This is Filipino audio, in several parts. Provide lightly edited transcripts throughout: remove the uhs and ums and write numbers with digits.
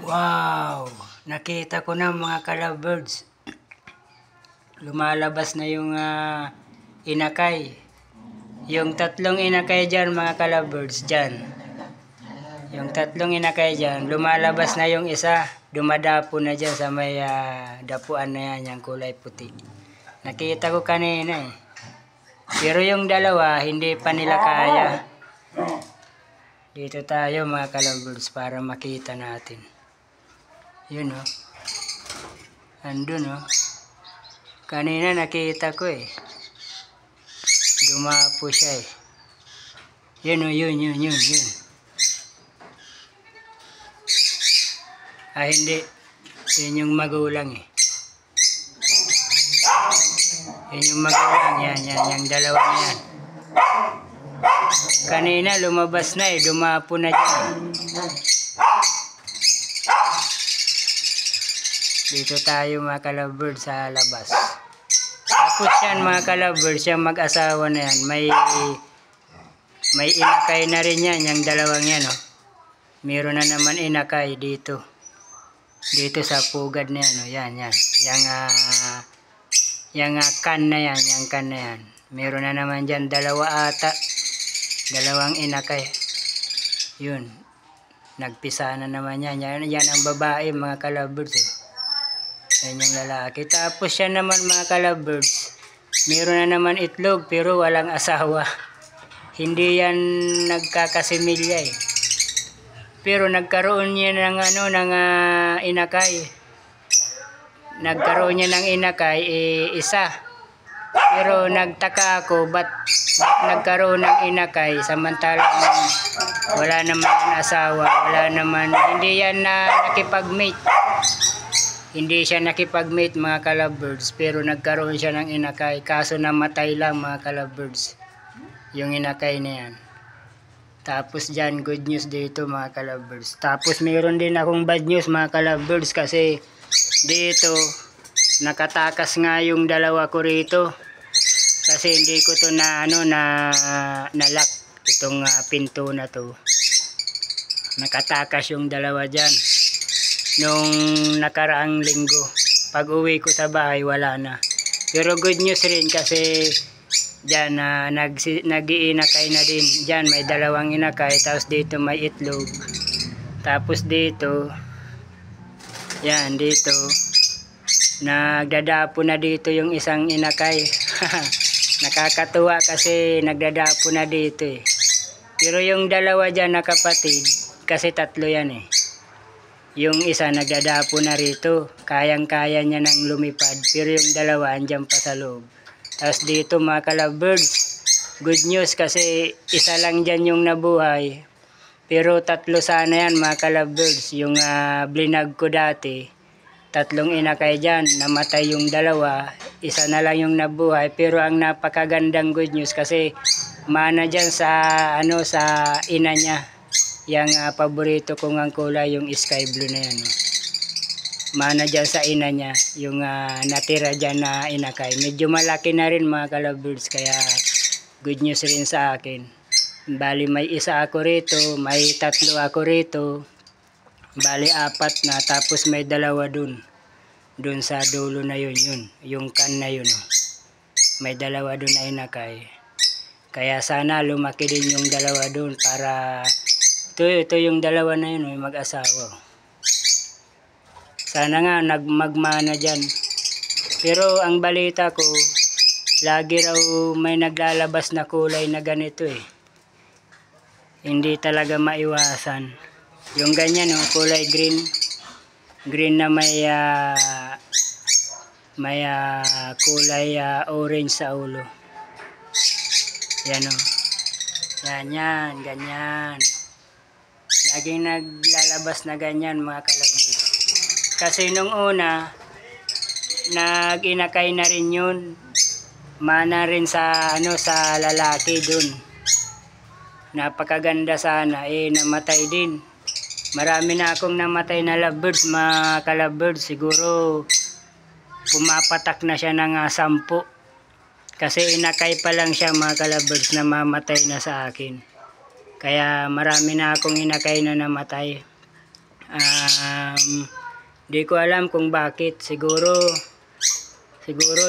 Wow! Nakita ko na mga kalabirds. Lumalabas na yung inakay. Yung tatlong inakay dyan mga kalabirds dyan. Yung tatlong inakay dyan, lumalabas na yung isa. Dumadapo na dyan sa may dapuan na yan, yung kulay puti. Nakita ko kanina eh. Pero yung dalawa, hindi pa nila kaya. Dito tayo mga kalabirds para makita natin. Yun o. Andun o. Kanina nakita ko eh. Dumapo siya eh. Yun o, yun. Hindi. Yun yung magulang eh. Yun yung magulang. Yan. Yung dalawa yan. Kanina lumabas na eh. Dumapo na dyan. Dito tayo mga kalabirds sa labas. Tapos yan mga kalabirds, yung mag-asawa na yan. May inakay na rin yan, yung dalawang yan. Oh. Meron na naman inakay dito. Dito sa pugad na yan. Oh. Yan. Yung kan na yan, Meron na naman dyan, dalawa ata. Dalawang inakay. Yun. Nagpisa na naman yan. Yan ang babae mga kalabirds. Oh. Yan yung lalaki. Tapos siya naman mga kalabirds, meron na naman itlog pero walang asawa. Hindi yan nagkakasimilya eh. Pero nagkaroon niya ng inakay. Nagkaroon niya ng inakay isa. Pero nagtaka ako ba't nagkaroon ng inakay samantalang wala naman asawa, hindi yan nakipag-mate. Hindi siya nakipag-mate mga kalabirds, pero nagkaroon siya ng inakay. Kaso namatay lang mga kalabirds, yung inakay na yan. Tapos dyan, good news dito mga kalabirds. Tapos mayroon din akong bad news mga kalabirds, kasi dito, nakatakas nga yung dalawa ko rito. Kasi hindi ko to na-lock itong pinto na to. Nakatakas yung dalawa dyan. Nung nakaraang linggo, pag uwi ko sa bahay wala na. Pero good news rin kasi dyan nag-iinakay na din. Dyan may dalawang inakay, tapos dito may itlog. Tapos dito, yan dito, nagdadapo na dito yung isang inakay. Nakakatuwa kasi nagdadapo na dito eh. Pero yung dalawa dyan na kapatid, kasi tatlo yan eh. Yung isa nagdadapo na rito, kayang-kaya niya nang lumipad, pero yung dalawa andyan pa sa loob. Tapos dito mga kalabirds, good news kasi isa lang dyan yung nabuhay, pero tatlo sana yan mga kalabirds. Yung blinag ko dati, tatlong inakay dyan, namatay yung dalawa, isa na lang yung nabuhay. Pero ang napakagandang good news kasi mana dyan sa sa ina niya. Yung paborito kong ang kulay, yung sky blue na yan. Mana dyan sa ina niya, yung natira dyan na inakay. Medyo malaki na rin mga kalabirds, kaya good news rin sa akin. Bali may isa ako rito, may tatlo ako rito. Bali apat na, tapos may dalawa dun. Dun sa dulo na yun, yung kan na yun. May dalawa dun na inakay. Kaya sana lumaki din yung dalawa dun para... Ito yung dalawa na yun, may mag-asawa. Sana nga magmana dyan. Pero ang balita ko, lagi raw may naglalabas na kulay na ganito eh. Hindi talaga maiwasan. Yung ganyan kulay green. Green na may kulay orange sa ulo. Yan Yan, ganyan. Laging naglalabas na ganyan mga kalabirds. Kasi nung una, nag-inakay na rin yun. Mana rin sa sa lalaki dun. Napakaganda sana, namatay din. Marami na akong namatay na lovebirds mga kalabirds. Siguro pumapatak na siya ng 10. Kasi inakay pa lang siya mga kalabirds na mamatay na sa akin. Kaya marami na akong inakay na namatay. Di ko alam kung bakit. Siguro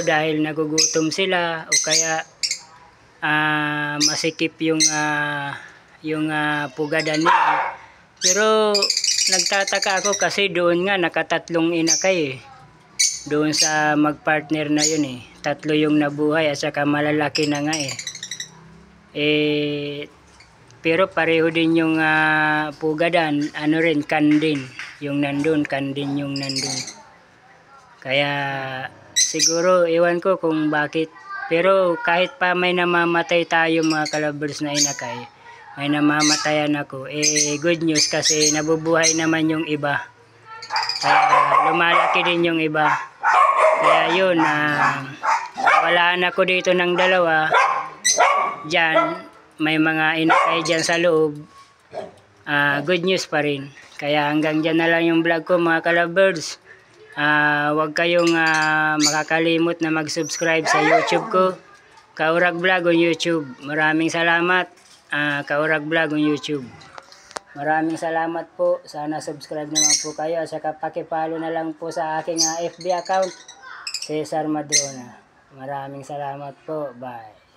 dahil nagugutom sila o kaya masikip yung pugadan nila. Pero nagtataka ako kasi doon nga nakatatlong inakay doon sa magpartner na yun tatlo yung nabuhay at saka malalaki na nga pero pareho din yung pugadan, rin kandin yung nandun, kandin yung nandun. Kaya siguro ewan ko kung bakit, pero kahit pa may namamatay tayo mga kalabers na inakay, may namamatayan ako, good news kasi nabubuhay naman yung iba. Kaya lumalaki din yung iba. Kaya yun, walaan ako dito ng dalawa. Diyan, may mga inakay dyan sa loob. Good news pa rin. Kaya hanggang dyan na lang yung vlog ko mga kalabers. Huwag kayong makakalimot na mag-subscribe sa YouTube ko. Kaurag Vlog on YouTube. Maraming salamat. Kaurag Vlog on YouTube. Maraming salamat po. Sana subscribe naman po kayo. Saka pakipalo na lang po sa aking FB account, Cesar Madrona. Maraming salamat po. Bye.